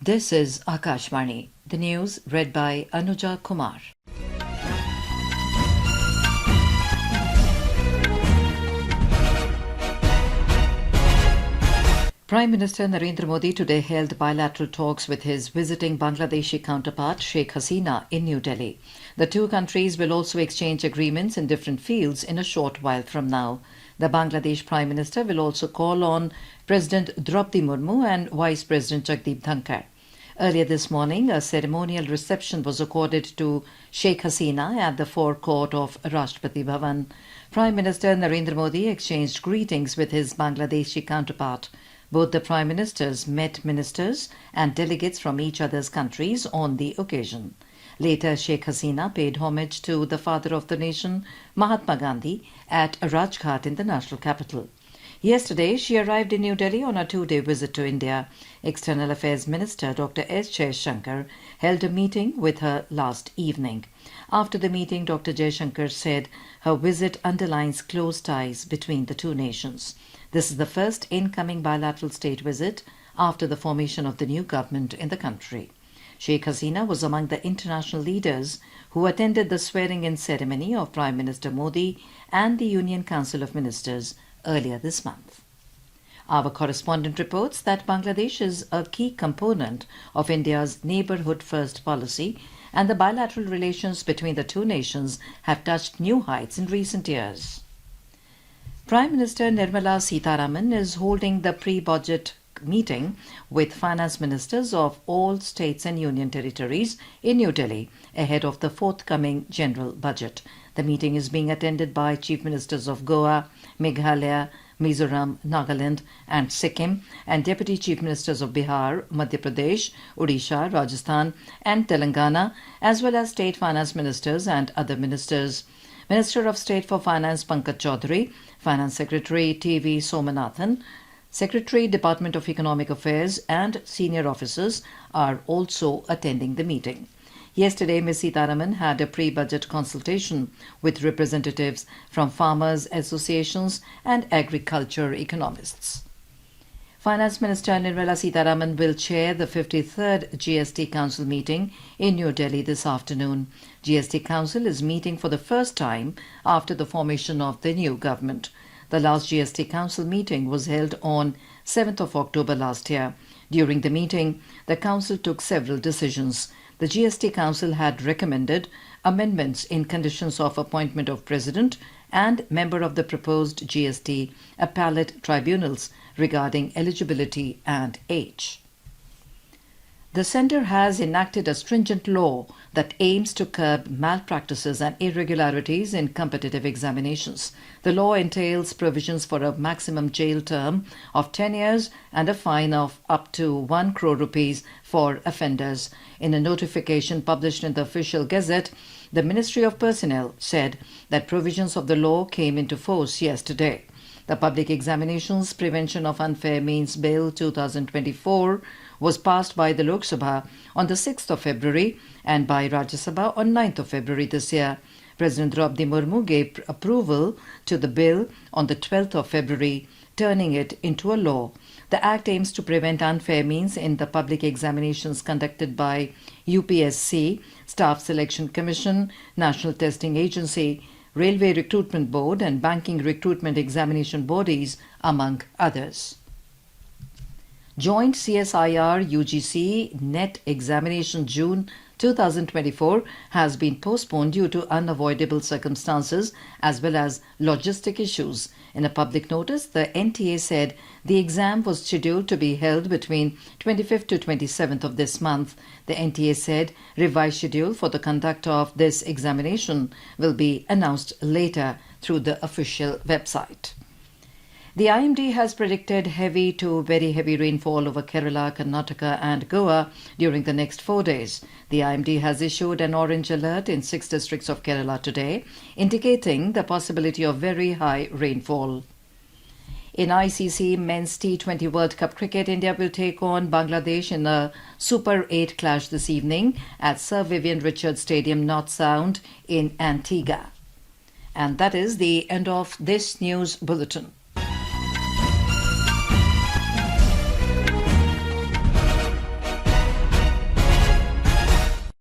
This is Akashvani. The news read by Anuja Kumar. Prime Minister Narendra Modi today held bilateral talks with his visiting Bangladeshi counterpart Sheikh Hasina in New Delhi. The two countries will also exchange agreements in different fields in a short while from now. The Bangladesh Prime Minister will also call on President Draupadi Murmu and Vice President Jagdeep Dhankar. Earlier this morning, a ceremonial reception was accorded to Sheikh Hasina at the forecourt of Rashtrapati Bhavan. Prime Minister Narendra Modi exchanged greetings with his Bangladeshi counterpart. Both the Prime Ministers met ministers and delegates from each other's countries on the occasion. Later, Sheikh Hasina paid homage to the father of the nation, Mahatma Gandhi, at Rajghat in the national capital. Yesterday, she arrived in New Delhi on a two-day visit to India. External Affairs Minister Dr. S. Jaishankar held a meeting with her last evening. After the meeting, Dr. Jaishankar said her visit underlines close ties between the two nations. This is the first incoming bilateral state visit after the formation of the new government in the country. Sheikh Hasina was among the international leaders who attended the swearing-in ceremony of Prime Minister Modi and the Union Council of Ministers earlier this month. Our correspondent reports that Bangladesh is a key component of India's neighbourhood first policy, and the bilateral relations between the two nations have touched new heights in recent years. Prime Minister Nirmala Sitharaman is holding the pre-budget meeting with finance ministers of all states and union territories in New Delhi ahead of the forthcoming general budget. The meeting is being attended by Chief Ministers of Goa, Meghalaya, Mizoram, Nagaland and Sikkim, and Deputy Chief Ministers of Bihar, Madhya Pradesh, Odisha, Rajasthan and Telangana, as well as state finance ministers and other ministers. Minister of State for Finance Pankaj Chaudhary, Finance Secretary T.V. Somanathan, Secretary, Department of Economic Affairs and senior officers are also attending the meeting. Yesterday, Ms. Sitharaman had a pre-budget consultation with representatives from farmers' associations and agriculture economists. Finance Minister Nirmala Sitharaman will chair the 53rd GST Council meeting in New Delhi this afternoon. GST Council is meeting for the first time after the formation of the new government. The last GST Council meeting was held on 7th of October last year. During the meeting, the Council took several decisions. The GST Council had recommended amendments in conditions of appointment of President and member of the proposed GST appellate tribunals regarding eligibility and age. The centre has enacted a stringent law that aims to curb malpractices and irregularities in competitive examinations. The law entails provisions for a maximum jail term of 10 years and a fine of up to 1 crore rupees for offenders. In a notification published in the Official Gazette, the Ministry of Personnel said that provisions of the law came into force yesterday. The Public Examinations Prevention of Unfair Means Bill 2024 was passed by the Lok Sabha on the 6th of February and by Rajya Sabha on 9th of February this year. President Draupadi Murmu gave approval to the bill on the 12th of February, turning it into a law. The Act aims to prevent unfair means in the public examinations conducted by UPSC, Staff Selection Commission, National Testing Agency, Railway Recruitment Board and Banking Recruitment Examination Bodies, among others. Joint CSIR UGC NET examination June 2024 has been postponed due to unavoidable circumstances as well as logistic issues. In a public notice, the NTA said the exam was scheduled to be held between 25th to 27th of this month. The NTA said revised schedule for the conduct of this examination will be announced later through the official website. The IMD has predicted heavy to very heavy rainfall over Kerala, Karnataka and Goa during the next 4 days. The IMD has issued an orange alert in 6 districts of Kerala today, indicating the possibility of very high rainfall. In ICC Men's T20 World Cup cricket, India will take on Bangladesh in a Super 8 clash this evening at Sir Vivian Richards Stadium, North Sound in Antigua. And that is the end of this news bulletin.